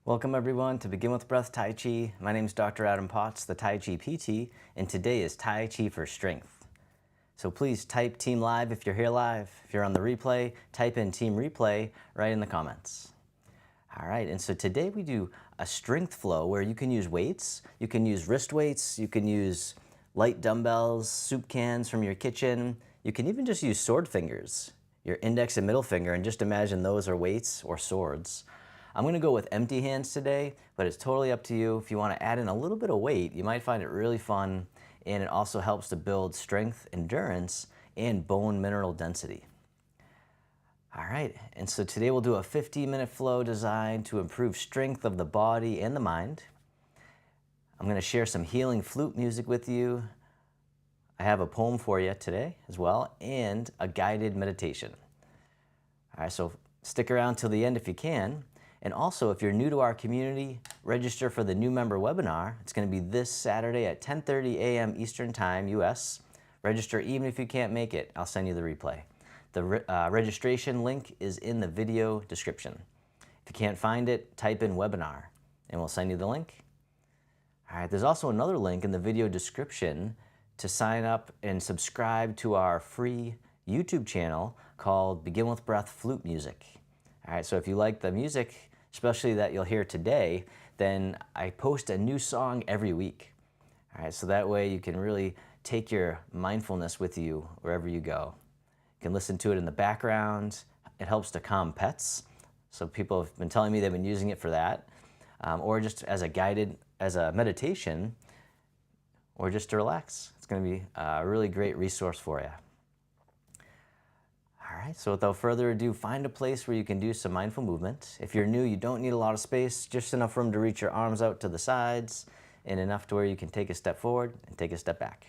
Welcome everyone to Begin With Breath Tai Chi. My name is Dr. Adam Potts, the Tai Chi PT, and today is Tai Chi for Strength. So please type Team Live if you're here live. If you're on the replay, type in Team Replay right in the comments. All right, and so today we do a strength flow where you can use weights, you can use wrist weights, you can use light dumbbells, soup cans from your kitchen, you can even just use sword fingers, your index and middle finger, and just imagine those are weights or swords. I'm gonna go with empty hands today, but it's totally up to you. If you wanna add in a little bit of weight, you might find it really fun, and it also helps to build strength, endurance, and bone mineral density. All right, and so today we'll do a 15-minute flow designed to improve strength of the body and the mind. I'm gonna share some healing flute music with you. I have a poem for you today as well, and a guided meditation. All right, so stick around till the end if you can. And also, if you're new to our community, register for the new member webinar. It's going to be this Saturday at 10:30 a.m. Eastern Time, US. Register even if you can't make it. I'll send you the replay. The registration link is in the video description. If you can't find it, type in webinar, and we'll send you the link. All right, there's also another link in the video description to sign up and subscribe to our free YouTube channel called Begin With Breath Flute Music. All right, so if you like the music, especially that you'll hear today, then I post a new song every week. All right, so that way you can really take your mindfulness with you wherever you go. You can listen to it in the background. It helps to calm pets. So people have been telling me they've been using it for that, or just as a meditation, or just to relax. It's gonna be a really great resource for you. All right, so without further ado, find a place where you can do some mindful movement. If you're new, you don't need a lot of space, just enough room to reach your arms out to the sides and enough to where you can take a step forward and take a step back.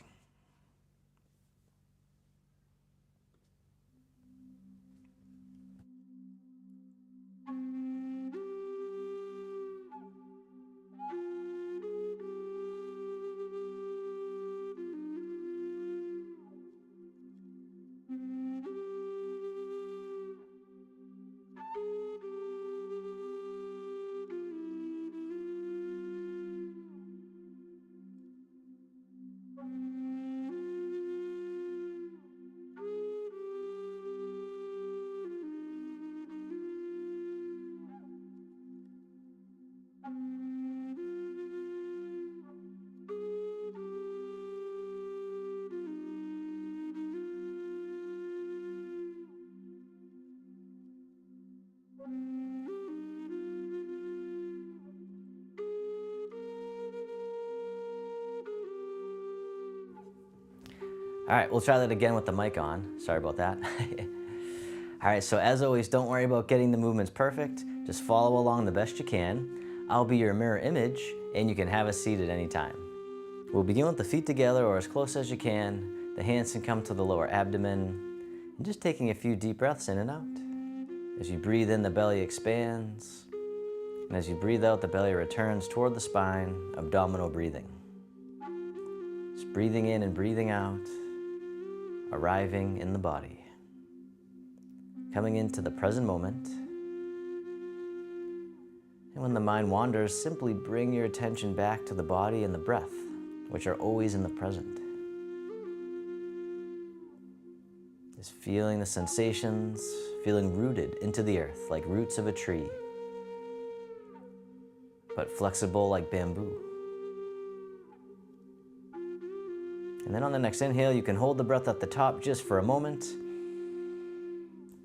All right, we'll try that again with the mic on. Sorry about that. All right, so as always, don't worry about getting the movements perfect. Just follow along the best you can. I'll be your mirror image, and you can have a seat at any time. We'll begin with the feet together or as close as you can. The hands can come to the lower abdomen. And just taking a few deep breaths in and out. As you breathe in, the belly expands. And as you breathe out, the belly returns toward the spine, abdominal breathing. Just breathing in and breathing out. Arriving in the body, coming into the present moment. And when the mind wanders, simply bring your attention back to the body and the breath, which are always in the present. Just feeling the sensations, feeling rooted into the earth like roots of a tree, but flexible like bamboo. And then on the next inhale, you can hold the breath at the top just for a moment.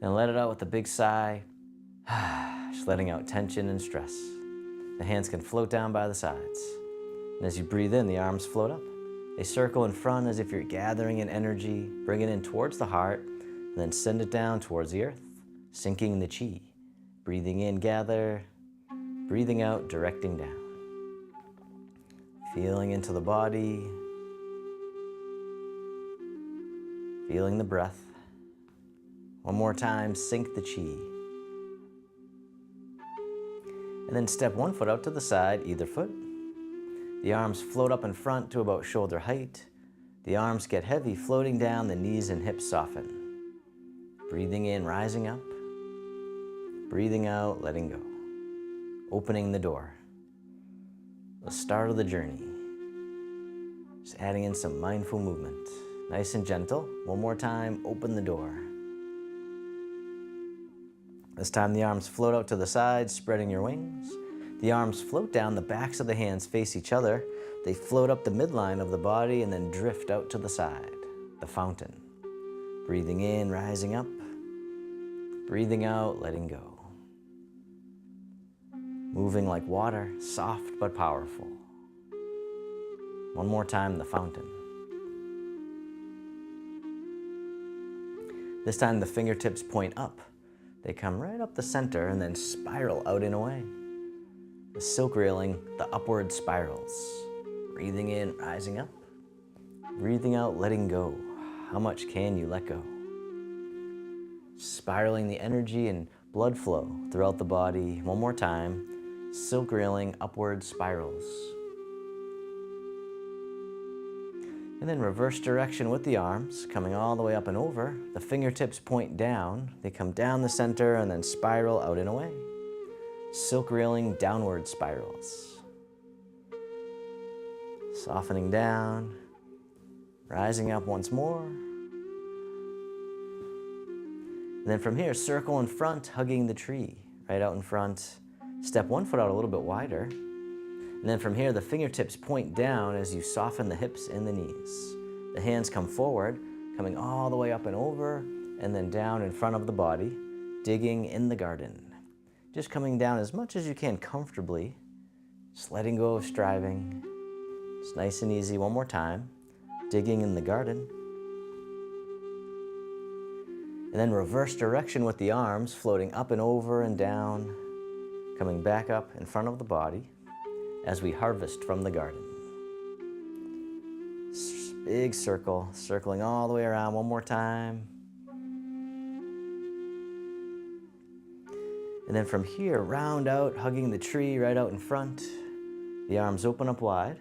Then let it out with a big sigh, just letting out tension and stress. The hands can float down by the sides. And as you breathe in, the arms float up. They circle in front as if you're gathering in energy, bring it in towards the heart, and then send it down towards the earth, sinking the chi. Breathing in, gather, breathing out, directing down. Feeling into the body, feeling the breath. One more time, sink the chi. And then step one foot out to the side, either foot. The arms float up in front to about shoulder height. The arms get heavy, floating down, the knees and hips soften. Breathing in, rising up. Breathing out, letting go. opening the door. The start of the journey. Just adding in some mindful movement. Nice and gentle. One more time, open the door. This time the arms float out to the sides, spreading your wings. The arms float down, the backs of the hands face each other. They float up the midline of the body and then drift out to the side, the fountain. Breathing in, rising up. Breathing out, letting go. Moving like water, soft but powerful. One more time, the fountain. This time the fingertips point up. They come right up the center and then spiral out and away. The silk railing, the upward spirals. Breathing in, rising up. Breathing out, letting go. How much can you let go? Spiraling the energy and blood flow throughout the body. One more time. Silk railing, upward spirals. And then reverse direction with the arms, coming all the way up and over. The fingertips point down. They come down the center and then spiral out and away. Silk railing, downward spirals. Softening down, rising up once more. And then from here, circle in front, hugging the tree, right out in front. Step one foot out a little bit wider. And then from here, the fingertips point down as you soften the hips and the knees. The hands come forward, coming all the way up and over, and then down in front of the body, digging in the garden. Just coming down as much as you can comfortably, just letting go of striving. It's nice and easy. One more time, digging in the garden. And then reverse direction with the arms, floating up and over and down, coming back up in front of the body as we harvest from the garden. Big circle, circling all the way around. One more time. And then from here, round out, hugging the tree right out in front. The arms open up wide.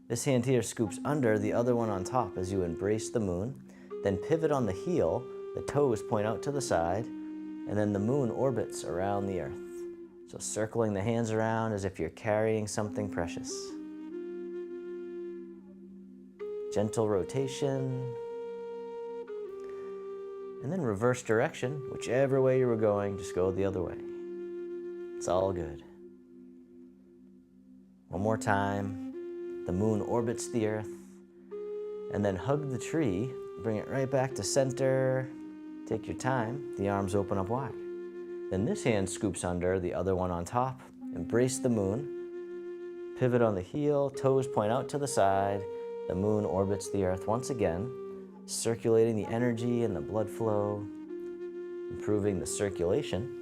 This hand here scoops under, the other one on top as you embrace the moon. Then pivot on the heel, the toes point out to the side, and then the moon orbits around the earth. So circling the hands around as if you're carrying something precious. Gentle rotation. And then reverse direction, whichever way you were going, just go the other way. It's all good. One more time. The moon orbits the earth. And then hug the tree, bring it right back to center. Take your time, the arms open up wide. Then this hand scoops under, the other one on top. Embrace the moon. Pivot on the heel, toes point out to the side. The moon orbits the earth once again, circulating the energy and the blood flow, improving the circulation.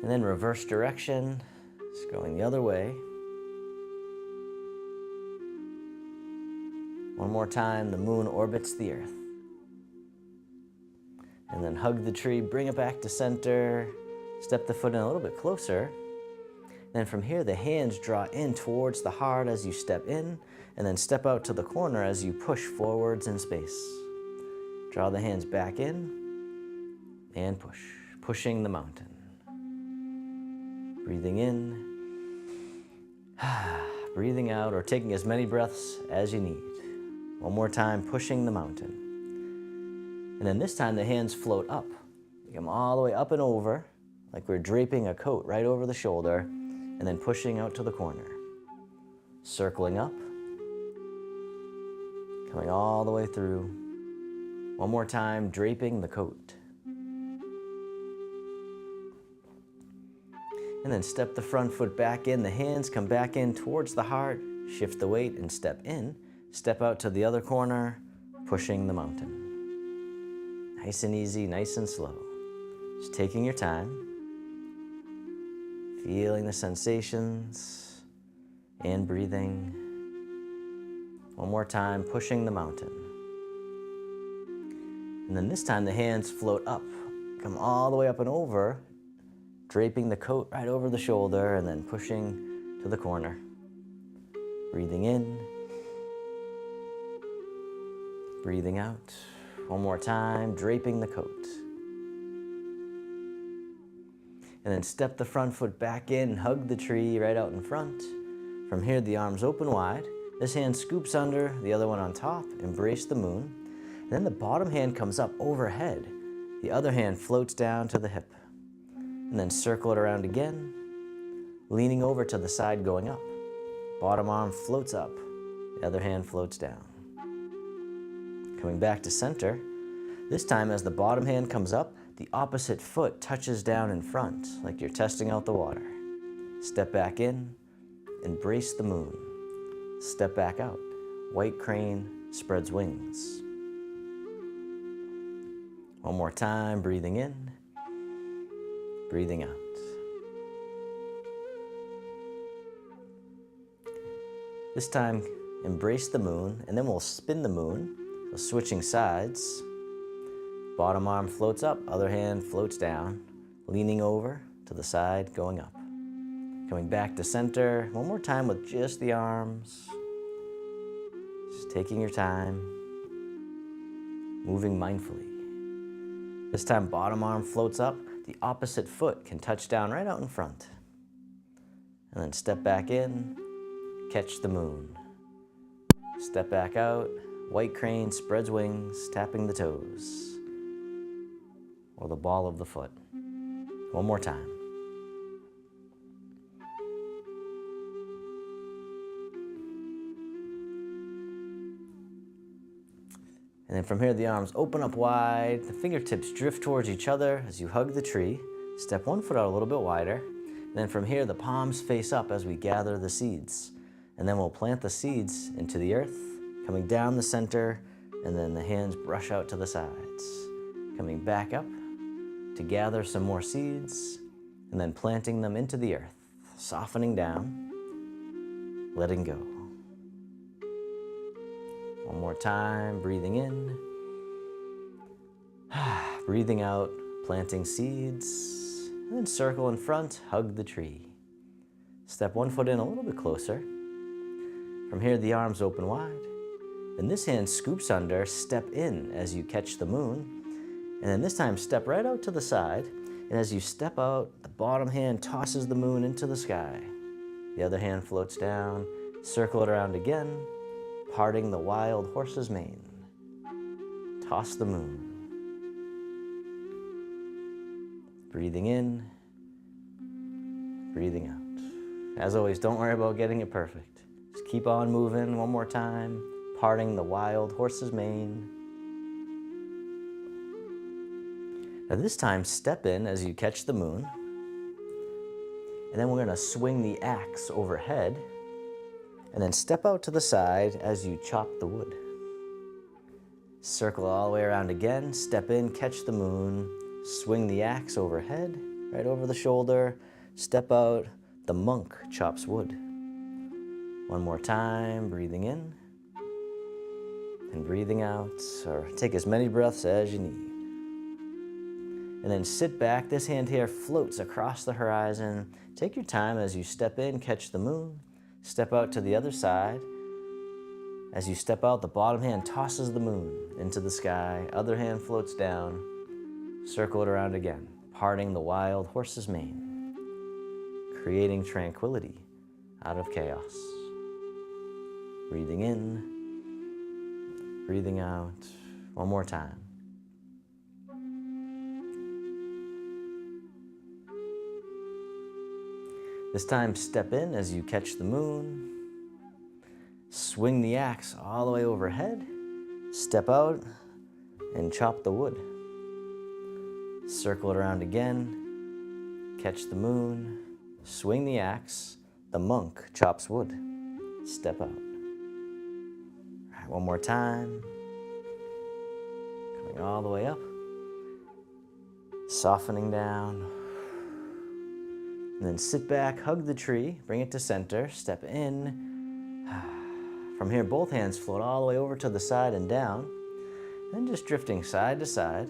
And then reverse direction, just going the other way. One more time, the moon orbits the earth. And then hug the tree, bring it back to center, step the foot in a little bit closer. Then from here, the hands draw in towards the heart as you step in, and then step out to the corner as you push forwards in space. Draw the hands back in, and push, pushing the mountain. Breathing in, breathing out, or taking as many breaths as you need. One more time, pushing the mountain. And then this time the hands float up. You come all the way up and over, like we're draping a coat right over the shoulder, and then pushing out to the corner. Circling up, coming all the way through. One more time, draping the coat. And then step the front foot back in, the hands come back in towards the heart, shift the weight and step in, step out to the other corner, pushing the mountain. Nice and easy, nice and slow. Just taking your time, feeling the sensations and breathing. One more time, pushing the mountain. And then this time the hands float up, come all the way up and over, draping the coat right over the shoulder and then pushing to the corner. Breathing in, breathing out. One more time, draping the coat. And then step the front foot back in, hug the tree right out in front. From here, the arms open wide. This hand scoops under, the other one on top, embrace the moon. And then the bottom hand comes up overhead. The other hand floats down to the hip. And then circle it around again, leaning over to the side going up. Bottom arm floats up, the other hand floats down. Coming back to center. This time as the bottom hand comes up, the opposite foot touches down in front, like you're testing out the water. Step back in, embrace the moon. Step back out. White crane spreads wings. One more time, breathing in, breathing out. This time, embrace the moon, and then we'll spin the moon, so switching sides. Bottom arm floats up, other hand floats down, leaning over to the side, going up. Coming back to center, one more time with just the arms. Just taking your time, moving mindfully. This time, bottom arm floats up, the opposite foot can touch down right out in front. And then step back in, catch the moon. Step back out, white crane spreads wings, tapping the toes. Or the ball of the foot. One more time. And then from here, the arms open up wide, the fingertips drift towards each other as you hug the tree. Step one foot out a little bit wider. And then from here, the palms face up as we gather the seeds. And then we'll plant the seeds into the earth, coming down the center, and then the hands brush out to the sides. Coming back up to gather some more seeds, and then planting them into the earth, softening down, letting go. One more time, breathing in, breathing out, planting seeds, and then circle in front, hug the tree. Step one foot in a little bit closer. From here, the arms open wide. Then this hand scoops under, step in as you catch the moon. And then this time, step right out to the side. And as you step out, the bottom hand tosses the moon into the sky. The other hand floats down, circle it around again, parting the wild horse's mane. Toss the moon. Breathing in, breathing out. As always, don't worry about getting it perfect. Just keep on moving one more time, parting the wild horse's mane. Now this time, step in as you catch the moon. And then we're going to swing the axe overhead. And then step out to the side as you chop the wood. Circle all the way around again, step in, catch the moon, swing the axe overhead, right over the shoulder, step out, the monk chops wood. One more time, breathing in and breathing out, or take as many breaths as you need. And then sit back, this hand here floats across the horizon. Take your time as you step in, catch the moon, step out to the other side. As you step out, the bottom hand tosses the moon into the sky, other hand floats down, circle it around again, parting the wild horse's mane, creating tranquility out of chaos. Breathing in, breathing out, one more time. This time, step in as you catch the moon, swing the axe all the way overhead, step out and chop the wood. Circle it around again, catch the moon, swing the axe, the monk chops wood, step out. All right, one more time, coming all the way up, softening down. And then sit back, hug the tree, bring it to center, step in. From here, both hands float all the way over to the side and down, then just drifting side to side,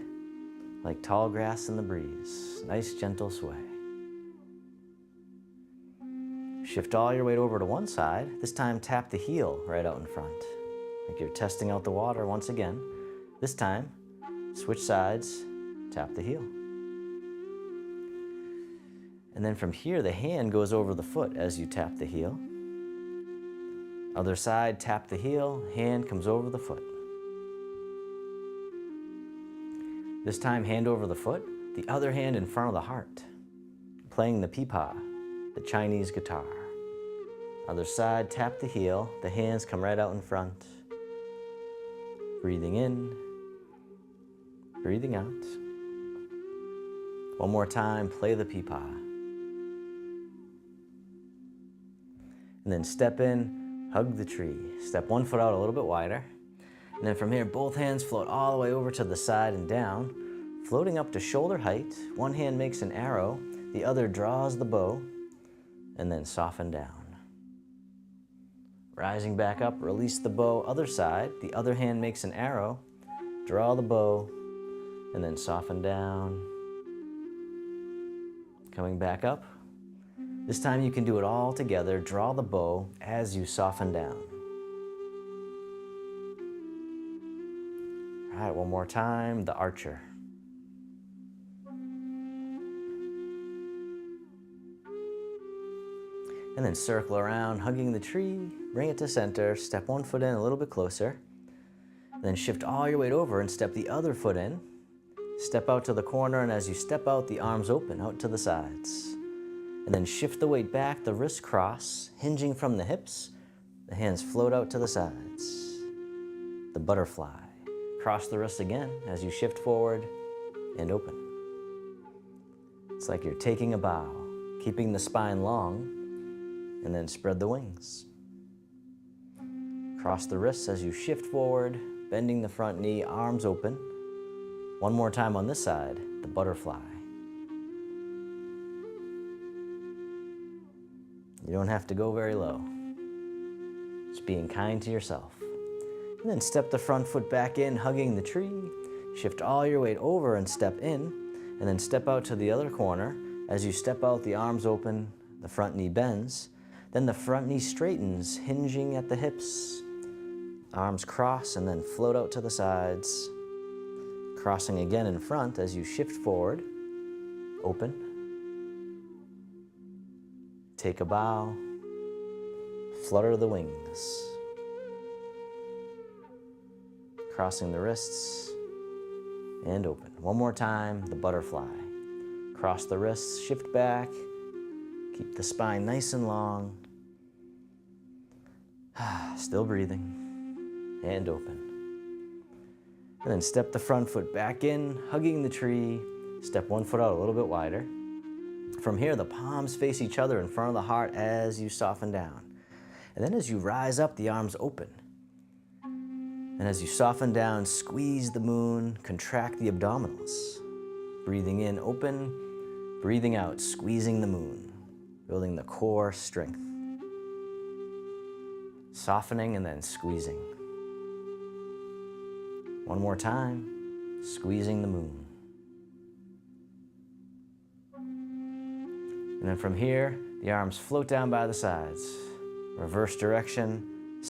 like tall grass in the breeze. Nice, gentle sway. Shift all your weight over to one side. This time, tap the heel right out in front, like you're testing out the water once again. This time, switch sides, tap the heel. And then from here, the hand goes over the foot as you tap the heel. Other side, tap the heel, hand comes over the foot. This time, hand over the foot, the other hand in front of the heart, playing the peepa, the Chinese guitar. Other side, tap the heel, the hands come right out in front. Breathing in, breathing out. One more time, play the peepa. And then step in, hug the tree. Step one foot out a little bit wider. And then from here, both hands float all the way over to the side and down, floating up to shoulder height. One hand makes an arrow, the other draws the bow, and then soften down. Rising back up, release the bow, other side. The other hand makes an arrow, draw the bow, and then soften down. Coming back up. This time you can do it all together. Draw the bow as you soften down. All right, one more time, the archer. And then circle around, hugging the tree, bring it to center, step one foot in a little bit closer, then shift all your weight over and step the other foot in. Step out to the corner, and as you step out, the arms open out to the sides. And then shift the weight back, the wrists cross, hinging from the hips, the hands float out to the sides. The butterfly. Cross the wrists again as you shift forward and open. It's like you're taking a bow, keeping the spine long, and then spread the wings. Cross the wrists as you shift forward, bending the front knee, arms open. One more time on this side, the butterfly. You don't have to go very low. Just being kind to yourself. And then step the front foot back in, hugging the tree. Shift all your weight over and step in, and then step out to the other corner. As you step out, the arms open, the front knee bends. Then the front knee straightens, hinging at the hips. Arms cross and then float out to the sides. Crossing again in front as you shift forward, open. Take a bow, flutter the wings. Crossing the wrists and open. One more time, the butterfly. Cross the wrists, shift back, keep the spine nice and long. Still breathing, and open. And then step the front foot back in, hugging the tree. Step one foot out a little bit wider. From here, the palms face each other in front of the heart as you soften down. And then as you rise up, the arms open. And as you soften down, squeeze the moon, contract the abdominals. Breathing in, open. Breathing out, squeezing the moon, building the core strength. Softening and then squeezing. One more time, squeezing the moon. And then from here, the arms float down by the sides. Reverse direction,